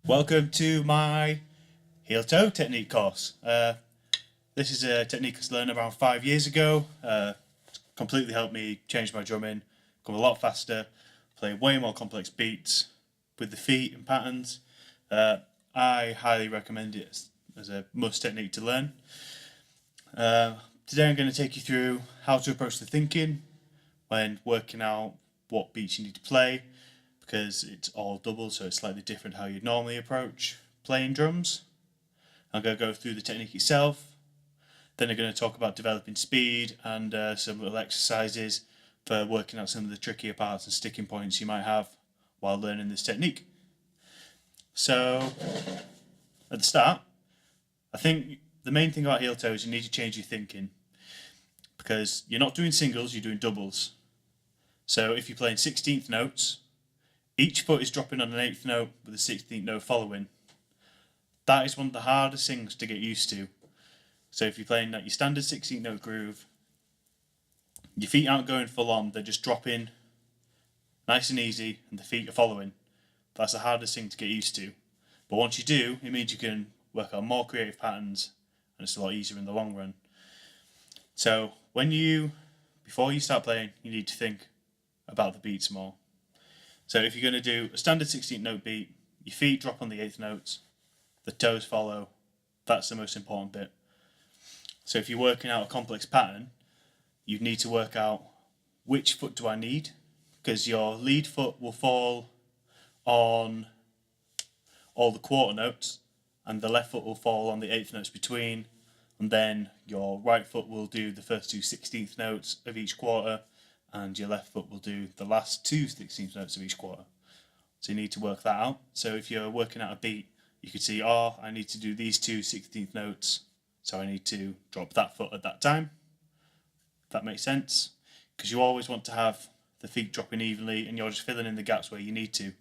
Welcome to my heel-toe technique course. This is a technique I learned around 5 years ago. It's completely helped me change my drumming, become a lot faster, play way more complex beats with the feet and patterns. I highly recommend it as a must technique to learn. Today I'm going to take you through how to approach the thinking when working out what beats you need to play, because it's all double, so it's slightly different how you'd normally approach playing drums. I'm going to go through the technique itself, then I'm going to talk about developing speed and some little exercises for working out some of the trickier parts and sticking points you might have while learning this technique. So, at the start, I think the main thing about heel toe is you need to change your thinking, because you're not doing singles, you're doing doubles. So if you're playing 16th notes, each foot is dropping on an 8th note with a 16th note following. That is one of the hardest things to get used to. So if you're playing like your standard 16th note groove, your feet aren't going full on, they're just dropping nice and easy and the feet are following. That's the hardest thing to get used to. But once you do, it means you can work on more creative patterns and it's a lot easier in the long run. So before you start playing, you need to think about the beats more. So if you're going to do a standard 16th note beat, your feet drop on the 8th notes, the toes follow. That's the most important bit. So if you're working out a complex pattern, you need to work out which foot do I need, because your lead foot will fall on all the quarter notes and the left foot will fall on the 8th notes between, and then your right foot will do the first two 16th notes of each quarter and your left foot will do the last two 16th notes of each quarter. So you need to work that out. So if you're working out a beat, you could see, I need to do these two 16th notes, so I need to drop that foot at that time. That makes sense, because you always want to have the feet dropping evenly and you're just filling in the gaps where you need to.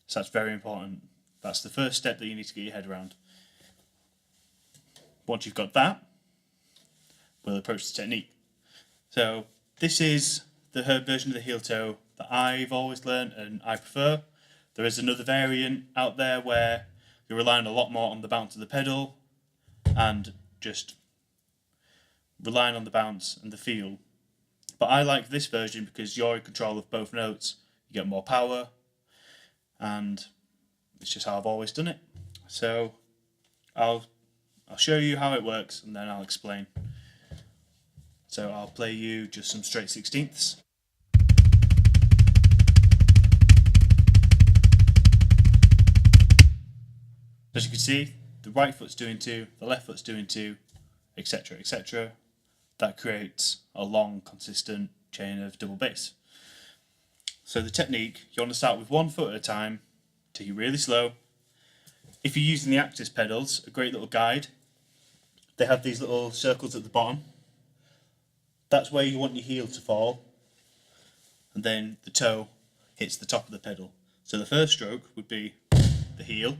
So that's very important. That's the first step that you need to get your head around. Once you've got that, we'll approach the technique. So this is the version of the heel toe that I've always learned and I prefer. There is another variant out there where you're relying a lot more on the bounce of the pedal and just relying on the bounce and the feel. But I like this version because you're in control of both notes, you get more power, and it's just how I've always done it. So I'll show you how it works and then I'll explain. So I'll play you just some straight 16ths. As you can see, the right foot's doing 2, the left foot's doing 2, etc, etc. That creates a long, consistent chain of double bass. So the technique, you want to start with 1 foot at a time, take it really slow. If you're using the Axis pedals, a great little guide, they have these little circles at the bottom. That's where you want your heel to fall, and then the toe hits the top of the pedal. So the first stroke would be the heel,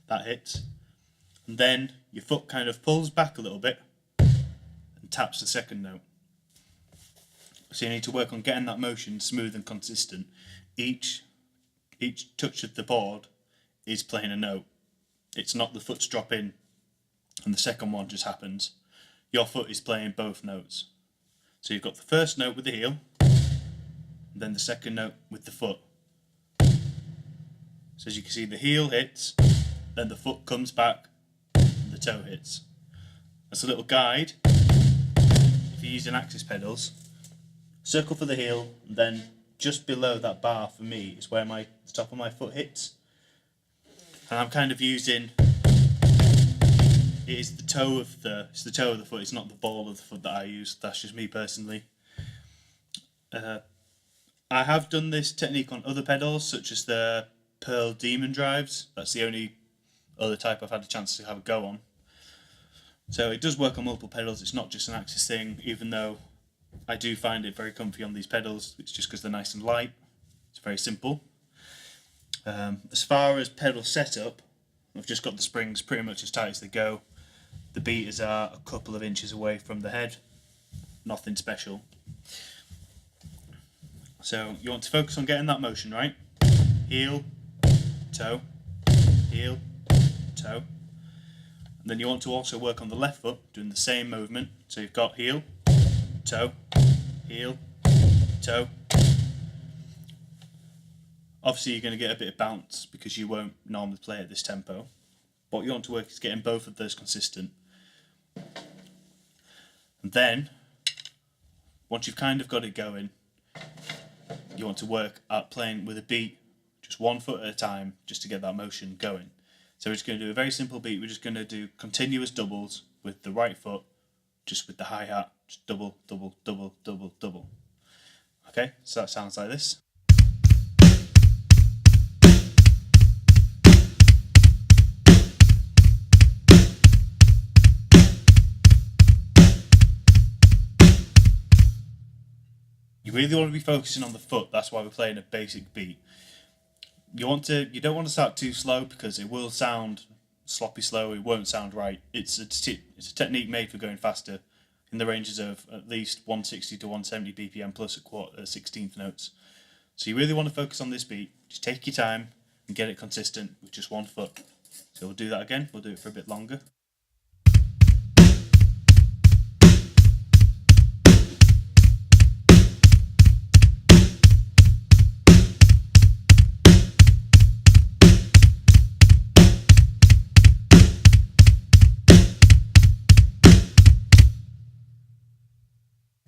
that hits, and then your foot kind of pulls back a little bit and taps the second note. So you need to work on getting that motion smooth and consistent. Each touch of the board is playing a note. It's not the foot's dropping and the second one just happens. Your foot is playing both notes. So you've got the first note with the heel, and then the second note with the foot. So as you can see, the heel hits, then the foot comes back, and the toe hits. That's a little guide. If you're using Axis pedals, circle for the heel, and then just below that bar for me is where the top of my foot hits. And I'm kind of using, it's the toe of the foot, it's not the ball of the foot that I use. That's just me personally. I have done this technique on other pedals, such as the Pearl Demon drives. That's the only other type I've had a chance to have a go on. So it does work on multiple pedals, it's not just an Axis thing, even though I do find it very comfy on these pedals. It's just because they're nice and light. It's very simple. As far as pedal setup, I've just got the springs pretty much as tight as they go. The beaters are a couple of inches away from the head. Nothing special. So you want to focus on getting that motion, right? Heel, toe, heel, toe. And then you want to also work on the left foot, doing the same movement. So you've got heel, toe, heel, toe. Obviously you're going to get a bit of bounce because you won't normally play at this tempo. What you want to work is getting both of those consistent. And then, once you've kind of got it going, you want to work at playing with a beat, just 1 foot at a time, just to get that motion going. So we're just going to do a very simple beat. We're just going to do continuous doubles with the right foot, just with the hi-hat, just double, double, double, double, double. Okay, so that sounds like this. You really want to be focusing on the foot. That's why we're playing a basic beat. You don't want to start too slow because it will sound sloppy slow. It won't sound right. It's a technique made for going faster, in the ranges of at least 160 to 170 BPM plus a 16th notes. So you really want to focus on this beat. Just take your time and get it consistent with just 1 foot. So we'll do that again. We'll do it for a bit longer.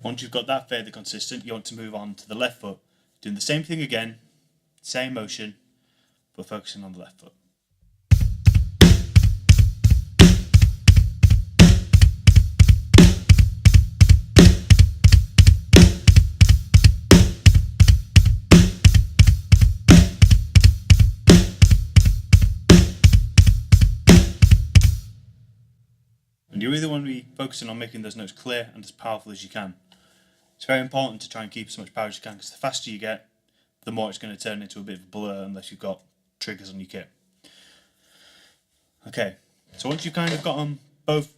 Once you've got that fairly consistent, you want to move on to the left foot, doing the same thing again, same motion, but focusing on the left foot. And you really want to be focusing on making those notes clear and as powerful as you can. It's very important to try and keep as much power as you can, because the faster you get, the more it's going to turn into a bit of a blur unless you've got triggers on your kit. Okay, so once you've kind of got them both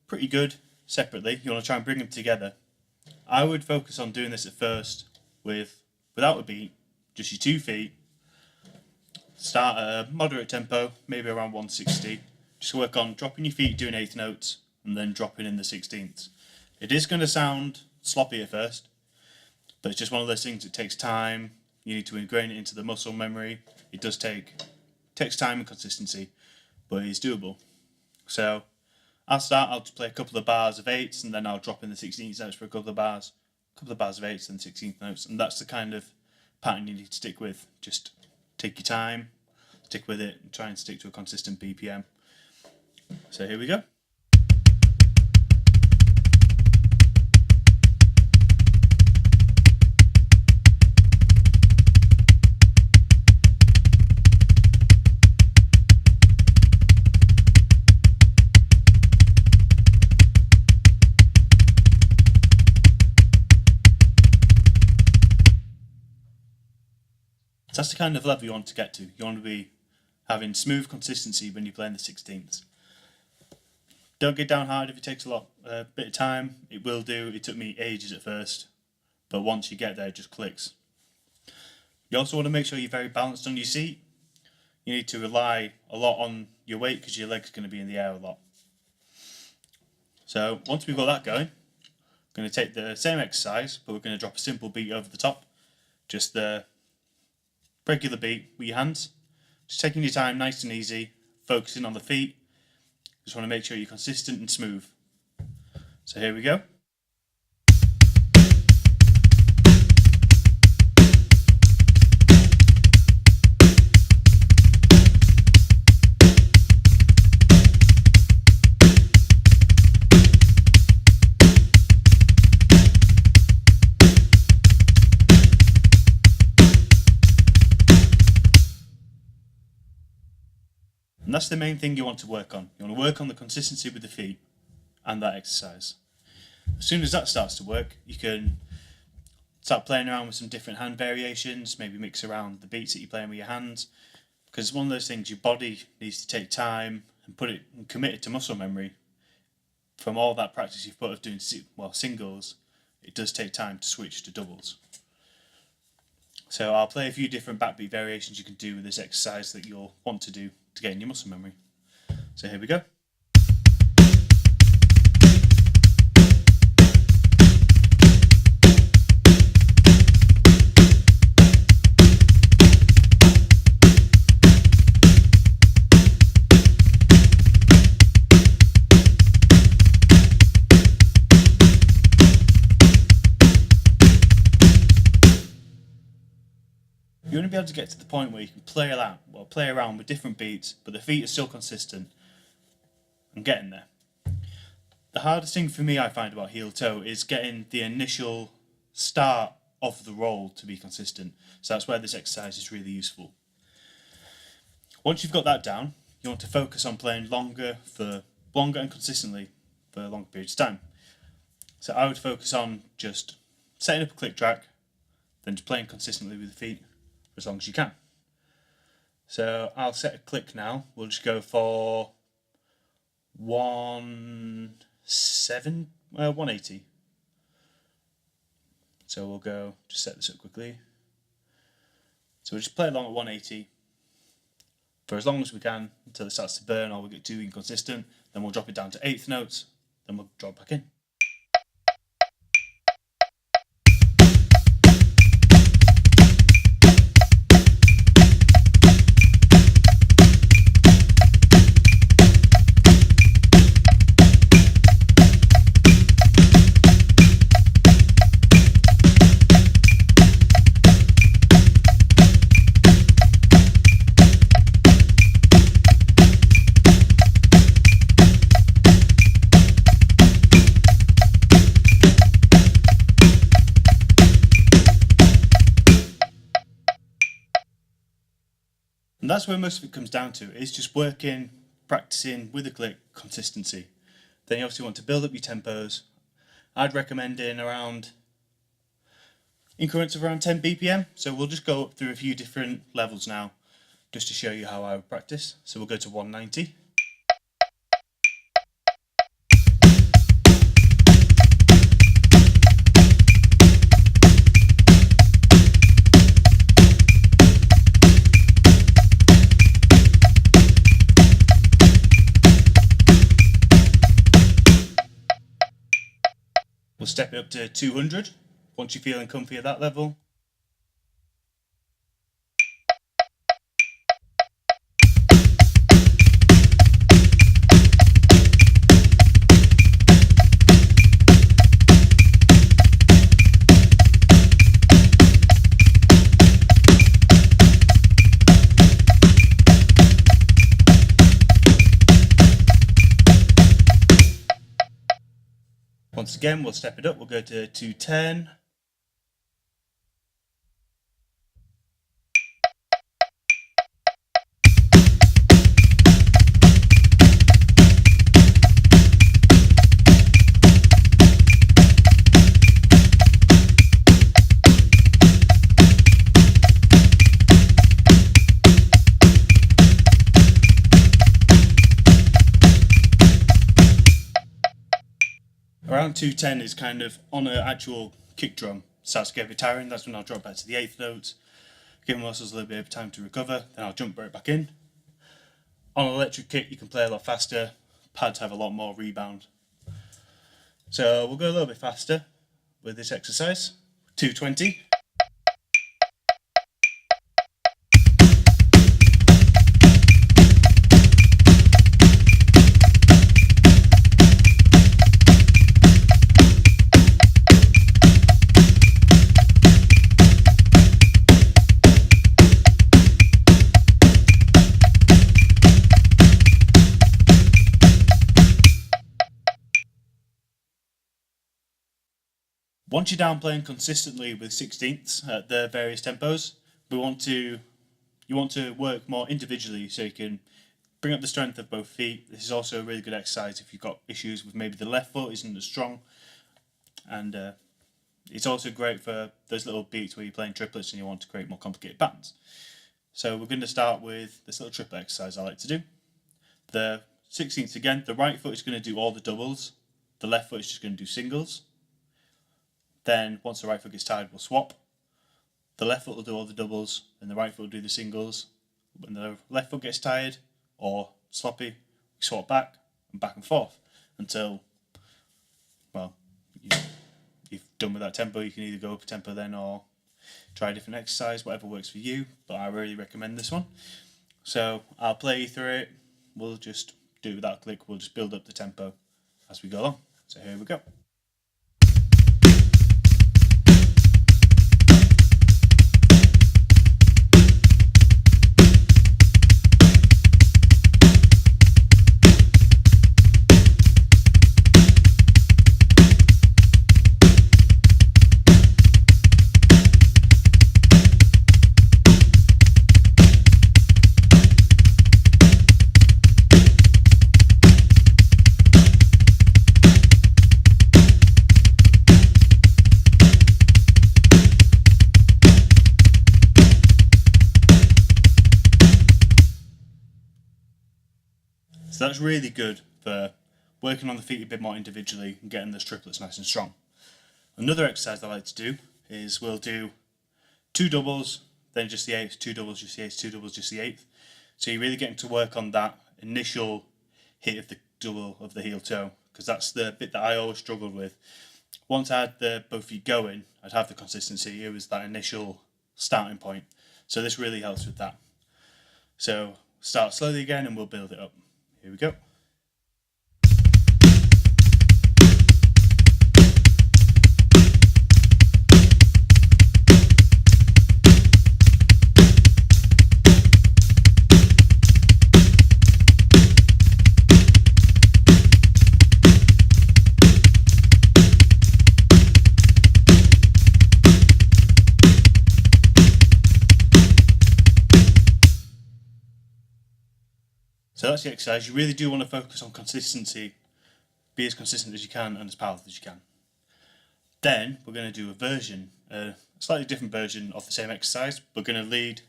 pretty good separately, you want to try and bring them together. I would focus on doing this at first without a beat, just your 2 feet. Start at a moderate tempo, maybe around 160. Just work on dropping your feet, doing 8th notes, and then dropping in the 16ths. It is going to sound sloppy at first, but it's just one of those things. It takes time. You need to ingrain it into the muscle memory. It takes time and consistency, but it's doable. So I'll just play a couple of bars of 8s, and then I'll drop in the 16th notes for a couple of bars of 8s and 16th notes, and that's the kind of pattern you need to stick with. Just take your time, stick with it, and try and stick to a consistent BPM. So here we go. That's the kind of level you want to get to. You want to be having smooth consistency when you're playing the 16ths. Don't get downhearted if it takes a bit of time. It will do. It took me ages at first, but once you get there, it just clicks. You also want to make sure you're very balanced on your seat. You need to rely a lot on your weight because your leg's going to be in the air a lot. So once we've got that going, we're going to take the same exercise, but we're going to drop a simple beat over the top. Just the regular beat with your hands. Just taking your time, nice and easy, focusing on the feet. Just want to make sure you're consistent and smooth. So here we go. And that's the main thing you want to work on. You want to work on the consistency with the feet and that exercise. As soon as that starts to work, you can start playing around with some different hand variations, maybe mix around the beats that you're playing with your hands, because it's one of those things. Your body needs to take time and commit it to muscle memory. From all that practice you've put of doing singles, it does take time to switch to doubles. So I'll play a few different backbeat variations you can do with this exercise that you'll want to do to get in your muscle memory. So here we go. You want to be able to get to the point where you can play around with different beats, but the feet are still consistent and getting there. The hardest thing for me, I find, about heel toe is getting the initial start of the roll to be consistent. So that's where this exercise is really useful. Once you've got that down, you want to focus on playing longer and consistently for longer periods of time. So I would focus on just setting up a click track, then just playing consistently with the feet as long as you can. So I'll set a click now. We'll just go for 180. So we'll go, just set this up quickly. So we'll just play along at 180 for as long as we can until it starts to burn or we get too inconsistent. Then we'll drop it down to eighth notes, then we'll drop back in. And that's where most of it comes down to, is just working, practicing with a click, consistency. Then you obviously want to build up your tempos. I'd recommend in around increments of around 10 BPM. So we'll just go up through a few different levels now, just to show you how I would practice. So we'll go to 190. We'll step it up to 200 once you're feeling comfy at that level. Once again, we'll step it up, we'll go to 210. Around 210 is kind of on an actual kick drum. Starts to get a bit tiring, that's when I'll drop back to the eighth notes. Give my muscles a little bit of time to recover, then I'll jump right back in. On an electric kick you can play a lot faster, pads have a lot more rebound. So we'll go a little bit faster with this exercise. 220. Once you're down playing consistently with 16ths at the various tempos, you want to work more individually so you can bring up the strength of both feet. This is also a really good exercise if you've got issues with maybe the left foot isn't as strong, and it's also great for those little beats where you're playing triplets and you want to create more complicated patterns. So we're going to start with this little triplet exercise I like to do. The 16ths again, the right foot is going to do all the doubles, the left foot is just going to do singles. Then once the right foot gets tired, we'll swap. The left foot will do all the doubles and the right foot will do the singles. When the left foot gets tired or sloppy, we swap back and forth until, well, you've done with that tempo. You can either go up a tempo then or try a different exercise, whatever works for you, but I really recommend this one. So I'll play you through it. We'll just do it without a click. We'll just build up the tempo as we go along. So here we go. So that's really good for working on the feet a bit more individually and getting those triplets nice and strong. Another exercise I like to do is we'll do 2 doubles, then just the eighth, 2 doubles, just the eighth, 2 doubles, just the eighth. So you're really getting to work on that initial hit of the double of the heel toe, because that's the bit that I always struggled with. Once I had the both feet going, I'd have the consistency. It was that initial starting point. So this really helps with that. So start slowly again and we'll build it up. Here we go. So that's the exercise. You really do want to focus on consistency. Be as consistent as you can and as powerful as you can. Then we're going to do a slightly different version of the same exercise. We're going to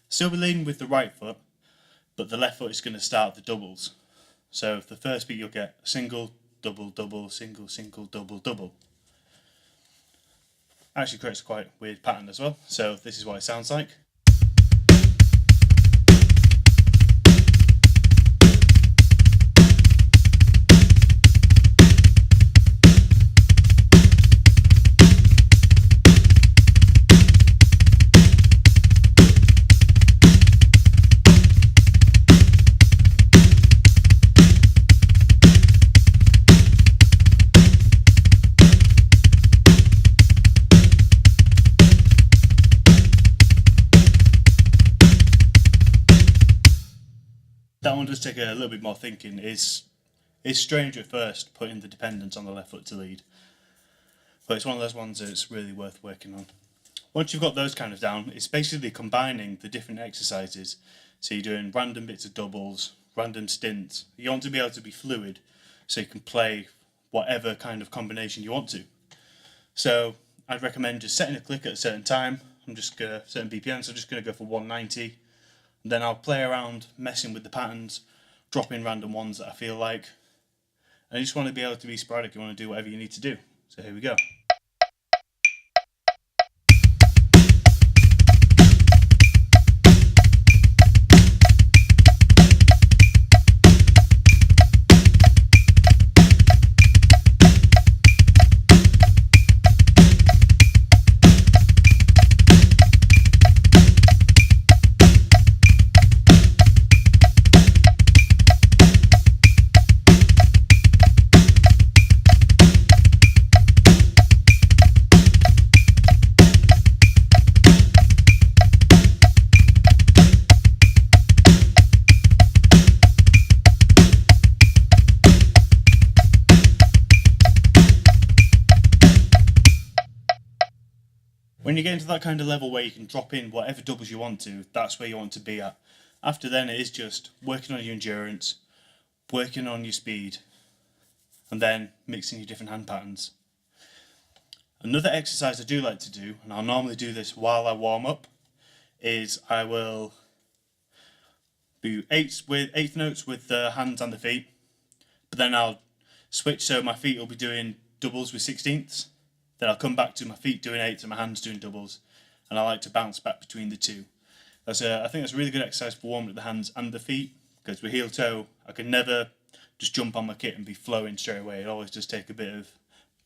still be leading with the right foot, but the left foot is going to start the doubles. So the first beat you'll get single, double, double, single, single, double, double. Actually creates a quite weird pattern as well. So this is what it sounds like. That one does take a little bit more thinking. It's strange at first putting the dependence on the left foot to lead, but it's one of those ones that's really worth working on. Once you've got those kind of down, it's basically combining the different exercises. So you're doing random bits of doubles, random stints. You want to be able to be fluid so you can play whatever kind of combination you want to. So I'd recommend just setting a click at a certain time. Certain BPM, so I'm just going to go for 190. Then I'll play around, messing with the patterns, dropping random ones that I feel like. And you just want to be able to be sporadic. You want to do whatever you need to do. So here we go. When you get into that kind of level where you can drop in whatever doubles you want to, that's where you want to be at. After then, it is just working on your endurance, working on your speed, and then mixing your different hand patterns. Another exercise I do like to do, and I'll normally do this while I warm up, is I will do eighth notes with the hands and the feet, but then I'll switch so my feet will be doing doubles with 16ths. Then I'll come back to my feet doing eighths and my hands doing doubles, and I like to bounce back between the two. I think that's a really good exercise for warming up the hands and the feet, because with heel toe I can never just jump on my kit and be flowing straight away. It always just take a bit of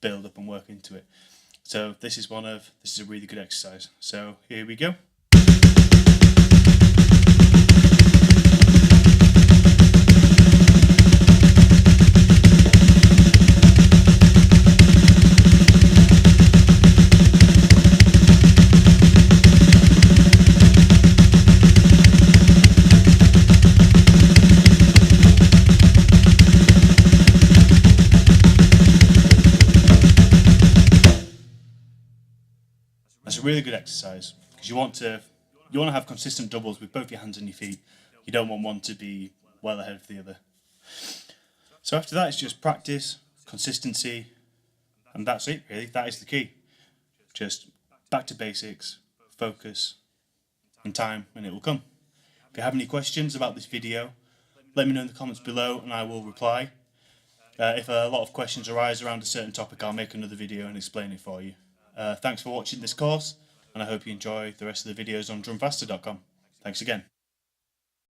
build up and work into it. So this is a really good exercise. So here we go. That's a really good exercise because you want to have consistent doubles with both your hands and your feet. You don't want one to be well ahead of the other. So after that, it's just practice, consistency, and that's it really. That is the key. Just back to basics, focus, and time, and it will come. If you have any questions about this video, let me know in the comments below and I will reply. If a lot of questions arise around a certain topic, I'll make another video and explain it for you. Thanks for watching this course, and I hope you enjoy the rest of the videos on drumfaster.com. Thanks again.